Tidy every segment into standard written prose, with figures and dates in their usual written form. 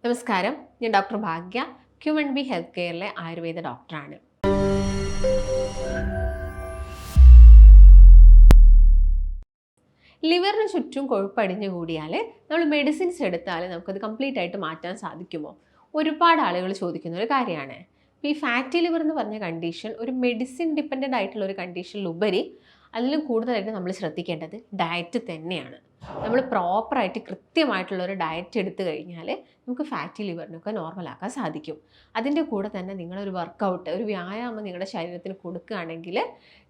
നമസ്കാരം, ഞാൻ ഡോക്ടർ ഭാഗ്യ, Q&B health കെയറിലെ Ayurveda ഡോക്ടറാണ്. ലിവറിന് ചുറ്റും കൊഴുപ്പടിഞ്ഞു കൂടിയാൽ നമ്മൾ മെഡിസിൻസ് എടുത്താൽ നമുക്കത് കംപ്ലീറ്റ് ആയിട്ട് മാറ്റാൻ സാധിക്കുമോ? ഒരുപാട് ആളുകൾ ചോദിക്കുന്ന ഒരു കാര്യമാണ്. ഈ ഫാറ്റി ലിവർ എന്ന് പറഞ്ഞ കണ്ടീഷൻ ഒരു മെഡിസിൻ ഡിപ്പെൻഡൻ്റ് ആയിട്ടുള്ള ഒരു കണ്ടീഷനിലുപരി അതിലും കൂടുതലായിട്ട് നമ്മൾ ശ്രദ്ധിക്കേണ്ടത് ഡയറ്റ് തന്നെയാണ്. നമ്മൾ പ്രോപ്പറായിട്ട് കൃത്യമായിട്ടുള്ള ഒരു ഡയറ്റ് എടുത്തു കഴിഞ്ഞാൽ നമുക്ക് ഫാറ്റി ലിവറിനൊക്കെ നോർമലാക്കാൻ സാധിക്കും. അതിൻ്റെ കൂടെ തന്നെ നിങ്ങളൊരു വർക്കൗട്ട്, ഒരു വ്യായാമം നിങ്ങളുടെ ശരീരത്തിന് കൊടുക്കുകയാണെങ്കിൽ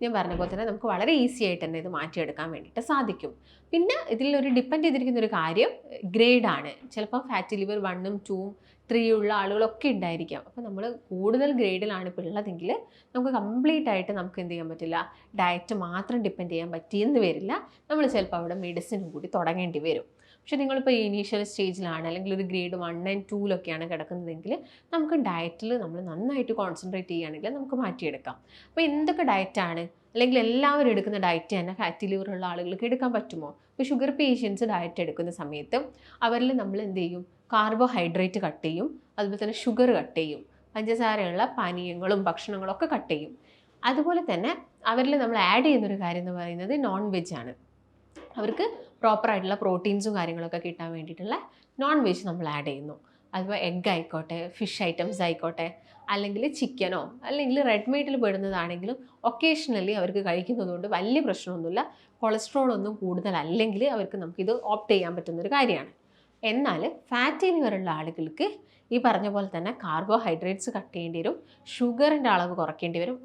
ഞാൻ പറഞ്ഞ പോലെ തന്നെ നമുക്ക് വളരെ ഈസി ആയിട്ട് തന്നെ ഇത് മാറ്റിയെടുക്കാൻ വേണ്ടിയിട്ട് സാധിക്കും. പിന്നെ ഇതിലൊരു ഡിപ്പെൻഡ് ചെയ്തിരിക്കുന്ന ഒരു കാര്യം ഗ്രേഡാണ്. ചിലപ്പം ഫാറ്റി ലിവർ 1ഉം 2ഉം 3 ഉള്ള ആളുകളൊക്കെ ഉണ്ടായിരിക്കാം. അപ്പോൾ നമ്മൾ കൂടുതൽ ഗ്രേഡിലാണ് ഇപ്പോൾ ഉള്ളതെങ്കിൽ നമുക്ക് കംപ്ലീറ്റ് ആയിട്ട് നമുക്ക് എന്ത് ചെയ്യാൻ പറ്റില്ല, ഡയറ്റ് മാത്രം ഡിപ്പെൻഡ് ചെയ്യാൻ പറ്റിയെന്ന് വരില്ല. നമ്മൾ ചിലപ്പോൾ അവിടെ മെഡിസിനും കൂടി തുടങ്ങേണ്ടി വരും. പക്ഷേ നിങ്ങളിപ്പോൾ ഇനീഷ്യൽ സ്റ്റേജിലാണ് അല്ലെങ്കിൽ ഒരു ഗ്രേഡ് 1 and 2 കിടക്കുന്നതെങ്കിൽ നമുക്ക് ഡയറ്റിൽ നമ്മൾ നന്നായിട്ട് കോൺസെൻട്രേറ്റ് ചെയ്യുകയാണെങ്കിൽ നമുക്ക് മാറ്റിയെടുക്കാം. അപ്പോൾ എന്തൊക്കെ ഡയറ്റാണ്, അല്ലെങ്കിൽ എല്ലാവരും എടുക്കുന്ന ഡയറ്റ് തന്നെ ഫാറ്റി ലിവർ ഉള്ള ആളുകൾക്ക് എടുക്കാൻ പറ്റുമോ? ഇപ്പോൾ ഷുഗർ പേഷ്യൻസ് ഡയറ്റ് എടുക്കുന്ന സമയത്ത് അവരിൽ നമ്മൾ എന്ത് ചെയ്യും, കാർബോഹൈഡ്രേറ്റ് കട്ട് ചെയ്യും, അതുപോലെ തന്നെ ഷുഗർ കട്ട് ചെയ്യും, പഞ്ചസാരയുള്ള പാനീയങ്ങളും ഭക്ഷണങ്ങളും ഒക്കെ കട്ട് ചെയ്യും. അതുപോലെ തന്നെ അവരിൽ നമ്മൾ ആഡ് ചെയ്യുന്നൊരു കാര്യം എന്ന് പറയുന്നത് നോൺ വെജ് ആണ്. അവർക്ക് പ്രോപ്പറായിട്ടുള്ള പ്രോട്ടീൻസും കാര്യങ്ങളൊക്കെ കിട്ടാൻ വേണ്ടിയിട്ടുള്ള നോൺ വെജ് നമ്മൾ ആഡ് ചെയ്യുന്നു. അതുപോലെ എഗ്ഗ് ആയിക്കോട്ടെ, ഫിഷ് ഐറ്റംസ് ആയിക്കോട്ടെ, അല്ലെങ്കിൽ ചിക്കനോ അല്ലെങ്കിൽ റെഡ് മീറ്റിൽ പെടുന്നതാണെങ്കിലും ഒക്കേഷണലി അവർക്ക് കഴിക്കുന്നത് കൊണ്ട് വലിയ പ്രശ്നമൊന്നുമില്ല. കൊളസ്ട്രോൾ ഒന്നും കൂടുതലല്ലെങ്കിൽ അവർക്ക് നമുക്കിത് ഓപ്റ്റ് ചെയ്യാൻ പറ്റുന്നൊരു കാര്യമാണ്. എന്നാൽ ഫാറ്റി ലിവറുള്ള ആളുകൾക്ക് ഈ പറഞ്ഞ പോലെ തന്നെ കാർബോഹൈഡ്രേറ്റ്സ് കട്ട് ചെയ്യേണ്ടി വരും, ഷുഗറിൻ്റെ അളവ് കുറയ്ക്കേണ്ടി വരും,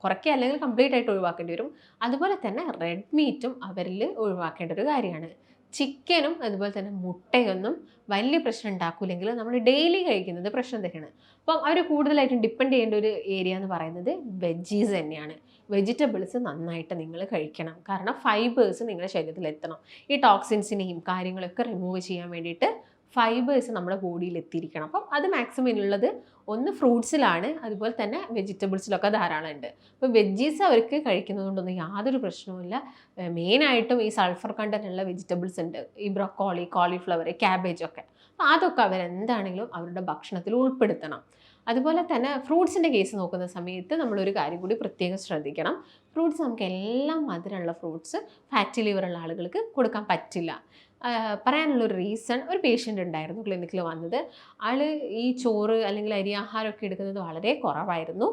കുറയ്ക്കുക അല്ലെങ്കിൽ കംപ്ലീറ്റ് ആയിട്ട് ഒഴിവാക്കേണ്ടി വരും. അതുപോലെ തന്നെ റെഡ് മീറ്റും അവരിൽ ഒഴിവാക്കേണ്ട ഒരു കാര്യമാണ്. ചിക്കനും അതുപോലെ തന്നെ മുട്ടയൊന്നും വലിയ പ്രശ്നം ഉണ്ടാക്കില്ലെങ്കിൽ നമ്മൾ ഡെയിലി കഴിക്കുന്നത് പ്രശ്നം തന്നെയാണ്. അപ്പം അവർ കൂടുതലായിട്ടും ഡിപ്പെൻഡ് ചെയ്യേണ്ട ഒരു ഏരിയ എന്ന് പറയുന്നത് വെജീസ് തന്നെയാണ്. വെജിറ്റബിൾസ് നന്നായിട്ട് നിങ്ങൾ കഴിക്കണം. കാരണം ഫൈബേഴ്സ് നിങ്ങളുടെ ശരീരത്തിൽ എത്തണം. ഈ ടോക്സിൻസിനെയും കാര്യങ്ങളൊക്കെ റിമൂവ് ചെയ്യാൻ വേണ്ടിയിട്ട് ഫൈബേഴ്സ് നമ്മുടെ ബോഡിയിൽ എത്തിയിരിക്കണം. അപ്പം അത് മാക്സിമം ഉള്ളത് ഒന്ന് ഫ്രൂട്ട്സിലാണ്, അതുപോലെ തന്നെ വെജിറ്റബിൾസിലൊക്കെ ധാരാളം ഉണ്ട്. അപ്പോൾ വെജീസ് അവർക്ക് കഴിക്കുന്നത് കൊണ്ടൊന്നും യാതൊരു പ്രശ്നവുമില്ല. മെയിനായിട്ടും ഈ സൾഫർ കണ്ടന്റ് ഉള്ള വെജിറ്റബിൾസ് ഉണ്ട്, ഈ ബ്രൊക്കോളി, കോളിഫ്ലവർ, ക്യാബേജ് ഒക്കെ. അപ്പോൾ അതൊക്കെ അവരെന്താണെങ്കിലും അവരുടെ ഭക്ഷണത്തിൽ ഉൾപ്പെടുത്തണം. അതുപോലെ തന്നെ ഫ്രൂട്ട്സിൻ്റെ കേസ് നോക്കുന്ന സമയത്ത് നമ്മളൊരു കാര്യം കൂടി പ്രത്യേകം ശ്രദ്ധിക്കണം. ഫ്രൂട്ട്സ് നമുക്ക് എല്ലാം മധുരമുള്ള ഫ്രൂട്ട്സ് ഫാറ്റി ലിവറുള്ള ആളുകൾക്ക് കൊടുക്കാൻ പറ്റില്ല. പറയാനുള്ളൊരു റീസൺ, ഒരു പേഷ്യൻ്റ് ഉണ്ടായിരുന്നു ക്ലിനിക്കിൽ വന്നത്. ആൾ ഈ ചോറ് അല്ലെങ്കിൽ അരി ആഹാരമൊക്കെ എടുക്കുന്നത് വളരെ കുറവായിരുന്നു,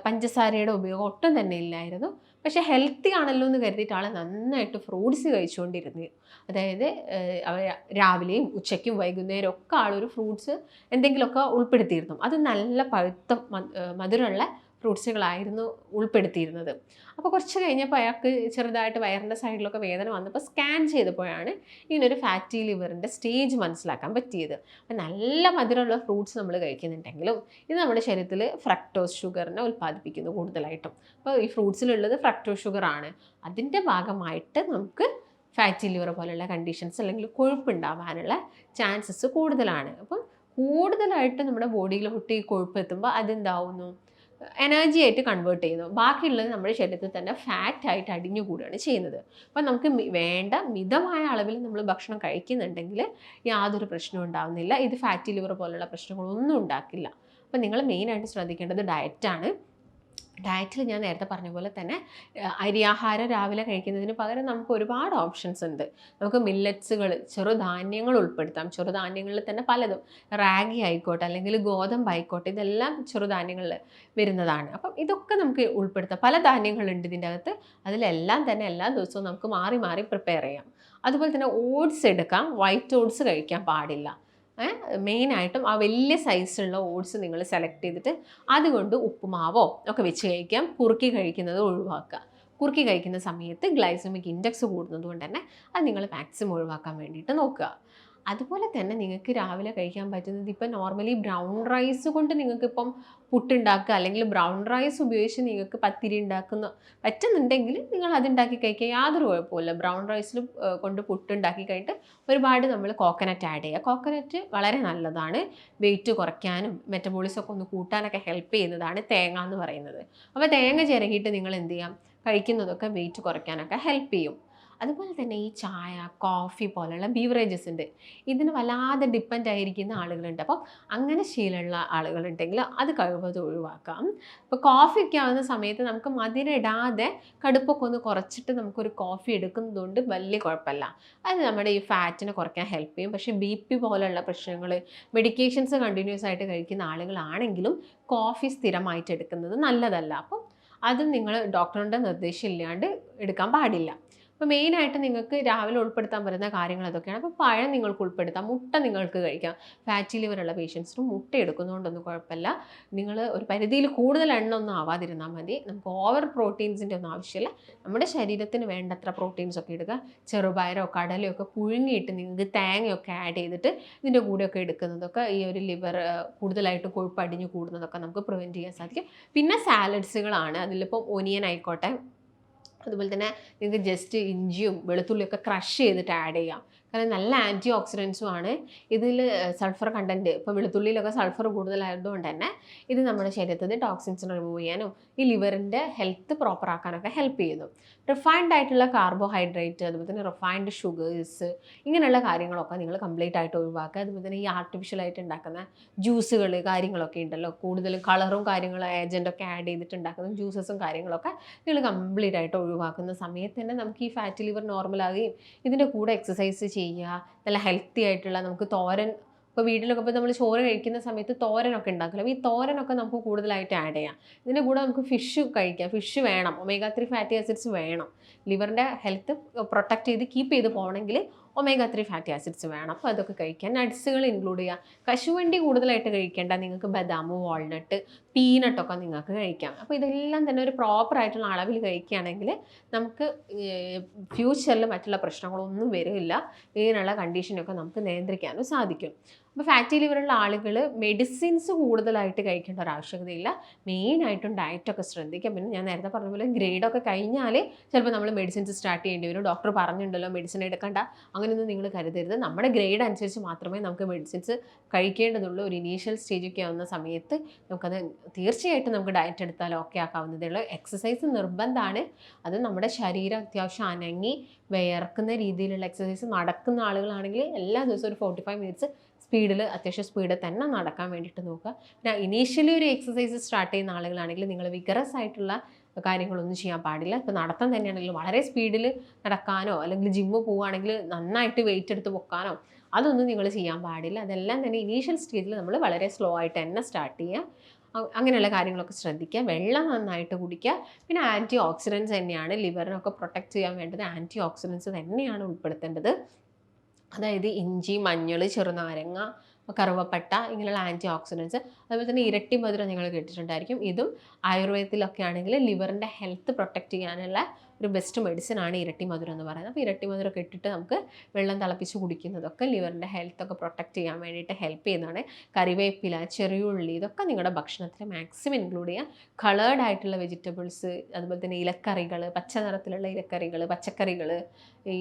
പഞ്ചസാരയുടെ ഉപയോഗം ഒട്ടും തന്നെ ഇല്ലായിരുന്നു. പക്ഷേ ഹെൽത്തി ആണല്ലോ എന്ന് കരുതിയിട്ട് ആൾ നന്നായിട്ട് ഫ്രൂട്ട്സ് കഴിച്ചുകൊണ്ടിരുന്നു. അതായത് രാവിലെയും ഉച്ചയ്ക്കും വൈകുന്നേരം ഒക്കെ ആളൊരു ഫ്രൂട്ട്സ് എന്തെങ്കിലുമൊക്കെ ഉൾപ്പെടുത്തിയിരുന്നു. അത് നല്ല പഴുത്ത മധുരമുള്ള ഫ്രൂട്ട്സുകളായിരുന്നു ഉൾപ്പെടുത്തിയിരുന്നത്. അപ്പോൾ കുറച്ച് കഴിഞ്ഞപ്പോൾ അയാൾക്ക് ചെറുതായിട്ട് വയറിൻ്റെ സൈഡിലൊക്കെ വേദന വന്നപ്പോൾ സ്കാൻ ചെയ്തപ്പോഴാണ് ഇങ്ങനൊരു ഫാറ്റി ലിവറിൻ്റെ സ്റ്റേജ് മനസ്സിലാക്കാൻ പറ്റിയത്. അപ്പോൾ നല്ല മധുരമുള്ള ഫ്രൂട്ട്സ് നമ്മൾ കഴിക്കുന്നുണ്ടെങ്കിലും ഇത് നമ്മുടെ ശരീരത്തിൽ ഫ്രക്ടോസ് ഷുഗറിനെ ഉൽപ്പാദിപ്പിക്കുന്നു കൂടുതലായിട്ടും. അപ്പോൾ ഈ ഫ്രൂട്ട്സിലുള്ളത് ഫ്രക്ടോസ് ഷുഗറാണ്. അതിൻ്റെ ഭാഗമായിട്ട് നമുക്ക് ഫാറ്റി ലിവർ പോലെയുള്ള കണ്ടീഷൻസ് അല്ലെങ്കിൽ കൊഴുപ്പുണ്ടാവാനുള്ള ചാൻസസ് കൂടുതലാണ്. അപ്പം കൂടുതലായിട്ട് നമ്മുടെ ബോഡിയിലോട്ട് ഈ കൊഴുപ്പ് എത്തുമ്പോൾ അതെന്താവുന്നു, എനർജി ആയിട്ട് കൺവേർട്ട് ചെയ്യുന്നു. ബാക്കിയുള്ളത് നമ്മുടെ ശരീരത്തിൽ തന്നെ ഫാറ്റായിട്ട് അടിഞ്ഞുകൂടുകയാണ് ചെയ്യുന്നത്. അപ്പം നമുക്ക് വേണ്ട മിതമായ അളവിൽ നമ്മൾ ഭക്ഷണം കഴിക്കുന്നുണ്ടെങ്കിൽ യാതൊരു പ്രശ്നവും ഉണ്ടാകുന്നില്ല. ഇത് ഫാറ്റി ലിവർ പോലുള്ള പ്രശ്നങ്ങളൊന്നും ഉണ്ടാക്കില്ല. അപ്പം നിങ്ങൾ മെയിനായിട്ട് ശ്രദ്ധിക്കേണ്ടത് ഡയറ്റാണ്. ഡയറ്റിൽ ഞാൻ നേരത്തെ പറഞ്ഞ പോലെ തന്നെ അരിയാഹാരം രാവിലെ കഴിക്കുന്നതിന് പകരം നമുക്ക് ഒരുപാട് ഓപ്ഷൻസ് ഉണ്ട്. നമുക്ക് മില്ലറ്റ്സുകൾ, ചെറുധാന്യങ്ങൾ ഉൾപ്പെടുത്താം. ചെറുധാന്യങ്ങളിൽ തന്നെ പലതും, റാഗി ആയിക്കോട്ടെ അല്ലെങ്കിൽ ഗോതമ്പ് ആയിക്കോട്ടെ, ഇതെല്ലാം ചെറുധാന്യങ്ങളിൽ വരുന്നതാണ്. അപ്പം ഇതൊക്കെ നമുക്ക് ഉൾപ്പെടുത്താം. പല ധാന്യങ്ങളുണ്ട് ഇതിൻ്റെ അകത്ത്. അതിലെല്ലാം തന്നെ എല്ലാ ദിവസവും നമുക്ക് മാറി മാറി പ്രിപ്പയർ ചെയ്യാം. അതുപോലെ തന്നെ ഓട്സ് എടുക്കാം. വൈറ്റ് ഓട്സ് കഴിക്കാൻ പാടില്ല. മെയിനായിട്ടും ആ വലിയ സൈസുള്ള ഓട്സ് നിങ്ങൾ സെലക്ട് ചെയ്തിട്ട് അതുകൊണ്ട് ഉപ്പുമാവോ ഒക്കെ വെച്ച് കഴിക്കാം. കുറുക്കി കഴിക്കുന്നത് ഒഴിവാക്കുക. കുറുക്കി കഴിക്കുന്ന സമയത്ത് ഗ്ലൈസമിക് ഇൻഡെക്സ് കൂടുന്നത് കൊണ്ട് തന്നെ അത് നിങ്ങൾ മാക്സിമം ഒഴിവാക്കാൻ വേണ്ടിയിട്ട് നോക്കുക. അതുപോലെ തന്നെ നിങ്ങൾക്ക് രാവിലെ കഴിക്കാൻ പറ്റുന്നത്, ഇപ്പം നോർമലി ബ്രൗൺ റൈസ് കൊണ്ട് നിങ്ങൾക്കിപ്പം പുട്ടുണ്ടാക്കുക അല്ലെങ്കിൽ ബ്രൗൺ റൈസ് ഉപയോഗിച്ച് നിങ്ങൾക്ക് പത്തിരി ഉണ്ടാക്കുന്ന പറ്റുന്നുണ്ടെങ്കിൽ നിങ്ങൾ അതുണ്ടാക്കി കഴിക്കുക, യാതൊരു കുഴപ്പമില്ല. ബ്രൗൺ റൈസിൽ കൊണ്ട് പുട്ടുണ്ടാക്കി കഴിഞ്ഞിട്ട് ഒരുപാട് നമ്മൾ കോക്കനട്ട് ആഡ് ചെയ്യുക. കോക്കനട്ട് വളരെ നല്ലതാണ്, വെയിറ്റ് കുറയ്ക്കാനും മെറ്റബോളിസം ഒന്ന് കൂട്ടാനൊക്കെ ഹെൽപ്പ് ചെയ്യുന്നതാണ് തേങ്ങ എന്ന് പറയുന്നത്. അപ്പോൾ തേങ്ങ ചിരകിയിട്ട് നിങ്ങൾ എന്ത് ചെയ്യാം, കഴിക്കുന്നതൊക്കെ വെയിറ്റ് കുറയ്ക്കാനൊക്കെ ഹെൽപ്പ് ചെയ്യും. അതുപോലെ തന്നെ ഈ ചായ, കോഫി പോലുള്ള ബീവറേജസ് ഉണ്ട്. ഇതിന് വല്ലാതെ ഡിപ്പെൻഡ് ആയിരിക്കുന്ന ആളുകളുണ്ട്. അപ്പം അങ്ങനെ ശീലമുള്ള ആളുകളുണ്ടെങ്കിൽ അത് കഴിവതും ഒഴിവാക്കാം. ഇപ്പോൾ കോഫിയൊക്കെ ആവുന്ന സമയത്ത് നമുക്ക് മധുരം ഇടാതെ കടുപ്പൊക്കെ ഒന്ന് കുറച്ചിട്ട് നമുക്കൊരു കോഫി എടുക്കുന്നതുകൊണ്ട് വലിയ കുഴപ്പമില്ല. അത് നമ്മുടെ ഈ ഫാറ്റിനെ കുറയ്ക്കാൻ ഹെൽപ്പ് ചെയ്യും. പക്ഷേ BP പോലെയുള്ള പ്രശ്നങ്ങൾ, മെഡിക്കേഷൻസ് കണ്ടിന്യൂസ് ആയിട്ട് കഴിക്കുന്ന ആളുകളാണെങ്കിലും കോഫി സ്ഥിരമായിട്ട് എടുക്കുന്നത് നല്ലതല്ല. അപ്പം അത് നിങ്ങൾ ഡോക്ടറുടെ നിർദ്ദേശം ഇല്ലാണ്ട് എടുക്കാൻ പാടില്ല. അപ്പോൾ മെയിനായിട്ട് നിങ്ങൾക്ക് രാവിലെ ഉൾപ്പെടുത്താൻ പറ്റുന്ന കാര്യങ്ങൾ അതൊക്കെയാണ്. അപ്പോൾ പഴം നിങ്ങൾക്ക് ഉൾപ്പെടുത്താം, മുട്ട നിങ്ങൾക്ക് കഴിക്കാം. ഫാറ്റി ലിവറുള്ള പേഷ്യൻസിനും മുട്ട എടുക്കുന്നതുകൊണ്ടൊന്നും കുഴപ്പമില്ല. നിങ്ങൾ ഒരു പരിധിയിൽ കൂടുതൽ എണ്ണ ഒന്നും ആവാതിരുന്നാൽ മതി. നമുക്ക് ഓവർ പ്രോട്ടീൻസിൻ്റെ ഒന്നും ആവശ്യമില്ല. നമ്മുടെ ശരീരത്തിന് വേണ്ടത്ര പ്രോട്ടീൻസ് ഒക്കെ എടുക്കുക. ചെറുപയറോ കടലയോ ഒക്കെ പുഴുങ്ങിയിട്ട് നിങ്ങൾക്ക് തേങ്ങയൊക്കെ ആഡ് ചെയ്തിട്ട് ഇതിൻ്റെ കൂടെയൊക്കെ എടുക്കുന്നതൊക്കെ ഈ ഒരു ലിവർ കൂടുതലായിട്ട് കൊഴുപ്പ് അടിഞ്ഞു കൂടുന്നതൊക്കെ നമുക്ക് പ്രിവെൻറ്റ് ചെയ്യാൻ സാധിക്കും. പിന്നെ സാലഡ്സുകളാണ്. അതിലിപ്പം ഒനിയൻ ആയിക്കോട്ടെ, അതുപോലെ തന്നെ നിങ്ങൾക്ക് ജസ്റ്റ് ഇഞ്ചിയും വെളുത്തുള്ളിയൊക്കെ ക്രഷ് ചെയ്തിട്ട് ആഡ് ചെയ്യാം. കാരണം നല്ല ആൻറ്റി ഓക്സിഡൻസും ആണ്. ഇതിൽ സൾഫർ കണ്ടൻറ്റ്, ഇപ്പോൾ വെളുത്തുള്ളിയിലൊക്കെ സൾഫർ കൂടുതലായതുകൊണ്ട് തന്നെ ഇത് നമ്മുടെ ശരീരത്തിൽ നിന്ന് ടോക്സിൻസിനെ റിമൂവ് ചെയ്യാനും ഈ ലിവറിൻ്റെ ഹെൽത്ത് പ്രോപ്പർ ആക്കാനൊക്കെ ഹെൽപ്പ് ചെയ്യുന്നു. റിഫൈൻഡ് ആയിട്ടുള്ള കാർബോഹൈഡ്രേറ്റ്, അതുപോലെ തന്നെ റിഫൈൻഡ് ഷുഗേഴ്സ്, ഇങ്ങനെയുള്ള കാര്യങ്ങളൊക്കെ നിങ്ങൾ കംപ്ലീറ്റ് ആയിട്ട് ഒഴിവാക്കുക. അതുപോലെ തന്നെ ഈ ആർട്ടിഫിഷ്യലായിട്ട് ഉണ്ടാക്കുന്ന ജ്യൂസുകൾ കാര്യങ്ങളൊക്കെ ഉണ്ടല്ലോ, കൂടുതലും കളറും കാര്യങ്ങളും ഏജൻറ്റൊക്കെ ആഡ് ചെയ്തിട്ട് ഉണ്ടാക്കുന്ന ജ്യൂസസും കാര്യങ്ങളൊക്കെ നിങ്ങൾ കംപ്ലീറ്റ് ആയിട്ട് ഒഴിവാക്കുന്ന സമയത്ത് തന്നെ നമുക്ക് ഈ ഫാറ്റി ലിവർ നോർമലാകുകയും ഇതിൻ്റെ കൂടെ എക്സസൈസ് ചെയ്യുക, നല്ല ഹെൽത്തി ആയിട്ടുള്ള നമുക്ക് തോരൻ, ഇപ്പോൾ വീട്ടിലൊക്കെ ഇപ്പോൾ നമ്മൾ ചോറ് കഴിക്കുന്ന സമയത്ത് തോരനൊക്കെ ഉണ്ടാക്കുമല്ലോ, ഈ തോരനൊക്കെ നമുക്ക് കൂടുതലായിട്ട് ആഡ് ചെയ്യാം. ഇതിൻ്റെ കൂടെ നമുക്ക് ഫിഷ് കഴിക്കാം. ഫിഷ് വേണം, omega-3 ഫാറ്റി ആസിഡ്സ് വേണം. ലിവറിൻ്റെ ഹെൽത്ത് പ്രൊട്ടക്റ്റ് ചെയ്ത് കീപ്പ് ചെയ്ത് പോകണമെങ്കിൽ omega-3 ഫാറ്റി ആസിഡ്സ് വേണം. അപ്പോൾ അതൊക്കെ കഴിക്കാം. നട്ട്സുകൾ ഇൻക്ലൂഡ് ചെയ്യുക. കശുവണ്ടി കൂടുതലായിട്ട് കഴിക്കേണ്ട, നിങ്ങൾക്ക് ബദാം, വാൾനട്ട്, പീനട്ടൊക്കെ നിങ്ങൾക്ക് കഴിക്കാം. അപ്പോൾ ഇതെല്ലാം തന്നെ ഒരു പ്രോപ്പറായിട്ടുള്ള അളവിൽ കഴിക്കുകയാണെങ്കിൽ നമുക്ക് ഫ്യൂച്ചറിൽ മറ്റുള്ള പ്രശ്നങ്ങളൊന്നും വരില്ല. ഇതിനുള്ള കണ്ടീഷനൊക്കെ നമുക്ക് നിയന്ത്രിക്കാനും സാധിക്കും. അപ്പോൾ ഫാറ്റി ലിവറുള്ള ആളുകൾ മെഡിസിൻസ് കൂടുതലായിട്ട് കഴിക്കേണ്ട ഒരു ആവശ്യകതയില്ല. മെയിനായിട്ടും ഡയറ്റൊക്കെ ശ്രദ്ധിക്കാം. പിന്നെ ഞാൻ നേരത്തെ പറഞ്ഞ പോലെ ഗ്രേഡൊക്കെ കഴിഞ്ഞാൽ ചിലപ്പോൾ നമ്മൾ മെഡിസിൻസ് സ്റ്റാർട്ട് ചെയ്യേണ്ടി വരും. ഡോക്ടർ പറഞ്ഞിട്ടുണ്ടല്ലോ മെഡിസിൻ എടുക്കണ്ട, അങ്ങനെയൊന്നും നിങ്ങൾ കരുതരുത്. നമ്മുടെ ഗ്രേഡ് അനുസരിച്ച് മാത്രമേ നമുക്ക് മെഡിസിൻസ് കഴിക്കേണ്ടതുള്ളൂ. ഒരു ഇനീഷ്യൽ സ്റ്റേജൊക്കെ ആവുന്ന സമയത്ത് നമുക്കത് തീർച്ചയായിട്ടും നമുക്ക് ഡയറ്റ് എടുത്താൽ ഓക്കെ ആക്കാവുന്നതേ ഉള്ളൂ. എക്സസൈസ് നിർബന്ധമാണ്. അത് നമ്മുടെ ശരീരം അത്യാവശ്യം അനങ്ങി വിയർക്കുന്ന രീതിയിലുള്ള എക്സസൈസ് നടക്കുന്ന ആളുകളാണെങ്കിൽ എല്ലാ ദിവസവും ഒരു 45 മിനിറ്റ്സ് സ്പീഡിൽ, അത്യാവശ്യം സ്പീഡിൽ തന്നെ നടക്കാൻ വേണ്ടിയിട്ട് നോക്കുക. പിന്നെ ഇനീഷ്യലി ഒരു എക്സസൈസ് സ്റ്റാർട്ട് ചെയ്യുന്ന ആളുകളാണെങ്കിൽ നിങ്ങൾ വിഗറസ് ആയിട്ടുള്ള കാര്യങ്ങളൊന്നും ചെയ്യാൻ പാടില്ല. ഇപ്പോൾ നടത്തം തന്നെയാണെങ്കിലും വളരെ സ്പീഡിൽ നടക്കാനോ അല്ലെങ്കിൽ ജിമ്മ് പോവുകയാണെങ്കിൽ നന്നായിട്ട് വെയിറ്റ് എടുത്ത് പൊക്കാനോ അതൊന്നും നിങ്ങൾ ചെയ്യാൻ പാടില്ല. അതെല്ലാം തന്നെ ഇനീഷ്യൽ സ്റ്റേജിൽ നമ്മൾ വളരെ സ്ലോ ആയിട്ട് തന്നെ സ്റ്റാർട്ട് ചെയ്യുക. അങ്ങനെയുള്ള കാര്യങ്ങളൊക്കെ ശ്രദ്ധിക്കുക. വെള്ളം നന്നായിട്ട് കുടിക്കുക. പിന്നെ ആൻറ്റി ഓക്സിഡൻസ് തന്നെയാണ് ലിവറിനൊക്കെ പ്രൊട്ടക്റ്റ് ചെയ്യാൻ വേണ്ടത്. ആൻറ്റി ഓക്സിഡൻസ് തന്നെയാണ് ഉൾപ്പെടുത്തേണ്ടത്. അതായത് ഇഞ്ചി, മഞ്ഞൾ, ചെറുനാരങ്ങ, കറുവപ്പട്ട, ഇങ്ങനെയുള്ള ആൻറ്റി ഓക്സിഡൻസ്. അതുപോലെ തന്നെ ഇരട്ടി മധുരം നിങ്ങൾ കേട്ടിട്ടുണ്ടായിരിക്കും. ഇതും ആയുർവേദത്തിലൊക്കെ ആണെങ്കിൽ ലിവറിൻ്റെ ഹെൽത്ത് പ്രൊട്ടക്റ്റ് ചെയ്യാനുള്ള ഒരു ബെസ്റ്റ് മെഡിസിനാണ് ഇരട്ടി മധുരം എന്ന് പറയുന്നത്. അപ്പോൾ ഇരട്ടി മധുരമൊക്കെ ഇട്ടിട്ട് നമുക്ക് വെള്ളം തിളപ്പിച്ച് കുടിക്കുന്നതൊക്കെ ലിവറിൻ്റെ ഹെൽത്തൊക്കെ പ്രൊട്ടക്റ്റ് ചെയ്യാൻ വേണ്ടിയിട്ട് ഹെൽപ്പ് ചെയ്യുന്നതാണ്. കറിവേപ്പില, ചെറിയുള്ളി, ഇതൊക്കെ നിങ്ങളുടെ ഭക്ഷണത്തിൽ മാക്സിമം ഇൻക്ലൂഡ് ചെയ്യുക. കളേർഡ് ആയിട്ടുള്ള വെജിറ്റബിൾസ്, അതുപോലെ തന്നെ ഇലക്കറികൾ, പച്ച നിറത്തിലുള്ള ഇലക്കറികൾ, പച്ചക്കറികൾ, ഈ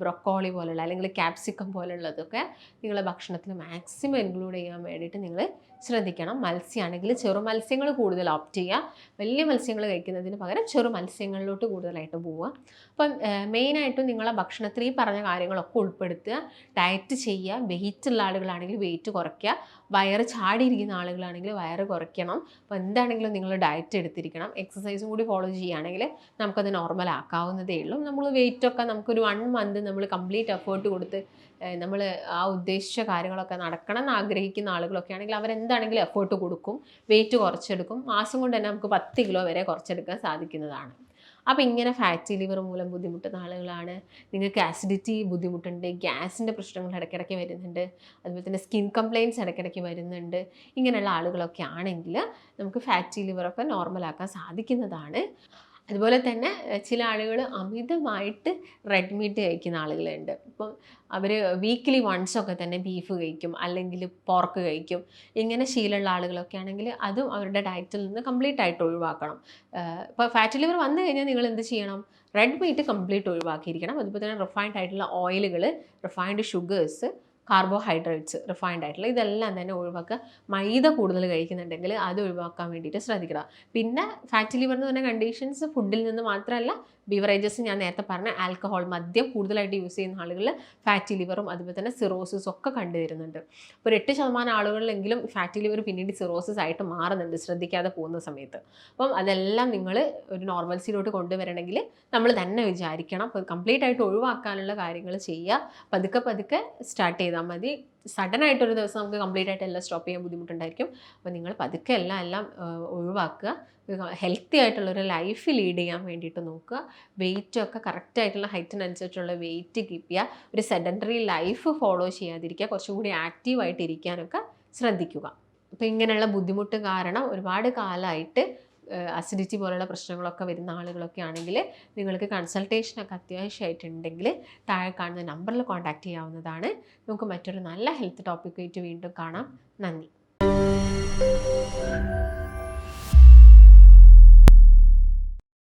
ബ്രൊക്കോളി പോലുള്ള അല്ലെങ്കിൽ ക്യാപ്സിക്കം പോലുള്ളതൊക്കെ നിങ്ങളുടെ ഭക്ഷണത്തിൽ മാക്സിമം ഇൻക്ലൂഡ് ചെയ്യാൻ വേണ്ടിയിട്ട് നിങ്ങൾ ശ്രദ്ധിക്കണം. മത്സ്യമാണെങ്കിൽ ചെറു മത്സ്യങ്ങൾ കൂടുതൽ ഓപ്റ്റ് ചെയ്യുക. വലിയ മത്സ്യങ്ങൾ കഴിക്കുന്നതിന് പകരം ചെറു മത്സ്യങ്ങളിലോട്ട് കൂടുതലായിട്ട് പോവുക. അപ്പം മെയിനായിട്ടും നിങ്ങളെ ഭക്ഷണത്തിൽ ഈ പറഞ്ഞ കാര്യങ്ങളൊക്കെ ഉൾപ്പെടുത്തുക. ഡയറ്റ് ചെയ്യുക. വെയിറ്റ് ഉള്ള ആളുകളാണെങ്കിൽ വെയിറ്റ് കുറയ്ക്കുക. വയറ് ചാടിയിരിക്കുന്ന ആളുകളാണെങ്കിൽ വയറ് കുറയ്ക്കണം. അപ്പോൾ എന്താണെങ്കിലും നിങ്ങൾ ഡയറ്റ് എടുത്തിരിക്കണം. എക്സസൈസും കൂടി ഫോളോ ചെയ്യുകയാണെങ്കിൽ നമുക്കത് നോർമൽ ആക്കാവുന്നതേ ഉള്ളൂ. നമ്മൾ വെയിറ്റൊക്കെ നമുക്കൊരു 1 മന്ത് നമ്മൾ കംപ്ലീറ്റ് എഫേർട്ട് കൊടുത്ത് നമ്മൾ ആ ഉദ്ദേശിച്ച കാര്യങ്ങളൊക്കെ നടക്കണം എന്ന് ആഗ്രഹിക്കുന്ന ആളുകളൊക്കെ ആണെങ്കിൽ അവരെന്താണെങ്കിലും എഫേർട്ട് കൊടുക്കും, വെയിറ്റ് കുറച്ചെടുക്കും. മാസം കൊണ്ട് തന്നെ നമുക്ക് 10 കിലോ വരെ കുറച്ചെടുക്കാൻ സാധിക്കുന്നതാണ്. അപ്പോൾ ഇങ്ങനെ ഫാറ്റി ലിവർ മൂലം ബുദ്ധിമുട്ടുന്ന ആളുകളാണ്, നിങ്ങൾക്ക് ആസിഡിറ്റി ബുദ്ധിമുട്ടുണ്ട്, ഗ്യാസിൻ്റെ പ്രശ്നങ്ങൾ ഇടയ്ക്കിടയ്ക്ക് വരുന്നുണ്ട്, അതുപോലെ തന്നെ സ്കിൻ കംപ്ലയിൻറ്റ്സ് ഇടയ്ക്കിടയ്ക്ക് വരുന്നുണ്ട്, ഇങ്ങനെയുള്ള ആളുകളൊക്കെ ആണെങ്കിൽ നമുക്ക് ഫാറ്റി ലിവറൊക്കെ നോർമലാക്കാൻ സാധിക്കുന്നതാണ്. അതുപോലെ തന്നെ ചില ആളുകൾ അമിതമായിട്ട് റെഡ് മീറ്റ് കഴിക്കുന്ന ആളുകളുണ്ട്. ഇപ്പം അവർ വീക്ക്ലി വൺസൊക്കെ തന്നെ ബീഫ് കഴിക്കും, അല്ലെങ്കിൽ പോർക്ക് കഴിക്കും. ഇങ്ങനെ ശീലമുള്ള ആളുകളൊക്കെ ആണെങ്കിൽ അതും അവരുടെ ഡയറ്റിൽ നിന്ന് കംപ്ലീറ്റ് ആയിട്ട് ഒഴിവാക്കണം. ഇപ്പോൾ ഫാറ്റി ലിവർ വന്നു കഴിഞ്ഞാൽ നിങ്ങൾ എന്ത് ചെയ്യണം? റെഡ് മീറ്റ് കംപ്ലീറ്റ് ഒഴിവാക്കിയിരിക്കണം. അതുപോലെ തന്നെ റിഫൈൻഡ് ആയിട്ടുള്ള ഓയിലുകൾ, റിഫൈൻഡ് ഷുഗേഴ്സ്, കാർബോഹൈഡ്രേറ്റ്സ്, റിഫൈൻഡ് ആയിട്ടുള്ള ഇതെല്ലാം തന്നെ ഒഴിവാക്കുക. മൈദ കൂടുതൽ കഴിക്കുന്നുണ്ടെങ്കിൽ അത് ഒഴിവാക്കാൻ വേണ്ടിയിട്ട് ശ്രദ്ധിക്കുക. പിന്നെ ഫാറ്റി ലിവർ എന്ന് പറഞ്ഞ കണ്ടീഷൻസ് ഫുഡിൽ നിന്ന് മാത്രമല്ല ബീവറേജസ് ഞാൻ നേരത്തെ പറഞ്ഞ ആൽക്കഹോൾ, മദ്യം കൂടുതലായിട്ട് യൂസ് ചെയ്യുന്ന ആളുകളിൽ ഫാറ്റി ലിവറും അതുപോലെ തന്നെ സിറോസിസും ഒക്കെ കണ്ടുവരുന്നുണ്ട്. അപ്പോൾ ഒരു 8% ആളുകളിലെങ്കിലും ഫാറ്റി ലിവർ പിന്നീട് സിറോസിസ് ആയിട്ട് മാറുന്നുണ്ട് ശ്രദ്ധിക്കാതെ പോകുന്ന സമയത്ത്. അപ്പം അതെല്ലാം നിങ്ങൾ ഒരു നോർമൽസിയിലോട്ട് കൊണ്ടുവരണമെങ്കിൽ നമ്മൾ തന്നെ വിചാരിക്കണം. അപ്പോൾ കംപ്ലീറ്റ് ആയിട്ട് ഒഴിവാക്കാനുള്ള കാര്യങ്ങൾ ചെയ്യുക. പതുക്കെ പതുക്കെ സ്റ്റാർട്ട് ചെയ്താൽ മതി. സഡനായിട്ടൊരു ദിവസം നമുക്ക് കംപ്ലീറ്റ് ആയിട്ട് എല്ലാം സ്റ്റോപ്പ് ചെയ്യാൻ ബുദ്ധിമുട്ടുണ്ടായിരിക്കും. അപ്പോൾ നിങ്ങൾ പതുക്കെ എല്ലാം ഒഴിവാക്കുക. ഹെൽത്തി ആയിട്ടുള്ളൊരു ലൈഫ് ലീഡ് ചെയ്യാൻ വേണ്ടിയിട്ട് നോക്കുക. വെയിറ്റൊക്കെ കറക്റ്റായിട്ടുള്ള ഹൈറ്റിനനുസരിച്ചുള്ള വെയിറ്റ് കീപ്പ് ചെയ്യുക. ഒരു സെഡൻറ്ററി ലൈഫ് ഫോളോ ചെയ്യാതിരിക്കുക. കുറച്ചും കൂടി ആക്റ്റീവായിട്ട് ഇരിക്കാനൊക്കെ ശ്രദ്ധിക്കുക. അപ്പോൾ ഇങ്ങനെയുള്ള ബുദ്ധിമുട്ട് കാരണം ഒരുപാട് കാലമായിട്ട് അസിഡിറ്റി പോലുള്ള പ്രശ്നങ്ങളൊക്കെ വരുന്ന ആളുകളൊക്കെ ആണെങ്കിൽ നിങ്ങൾക്ക് കൺസൾട്ടേഷനൊക്കെ അത്യാവശ്യമായിട്ടുണ്ടെങ്കിൽ താഴെ കാണുന്ന നമ്പറിൽ കോൺടാക്റ്റ് ചെയ്യാവുന്നതാണ്. നമുക്ക് മറ്റൊരു നല്ല ഹെൽത്ത് ടോപ്പിക്കായിട്ട് വീണ്ടും കാണാം. നന്ദി.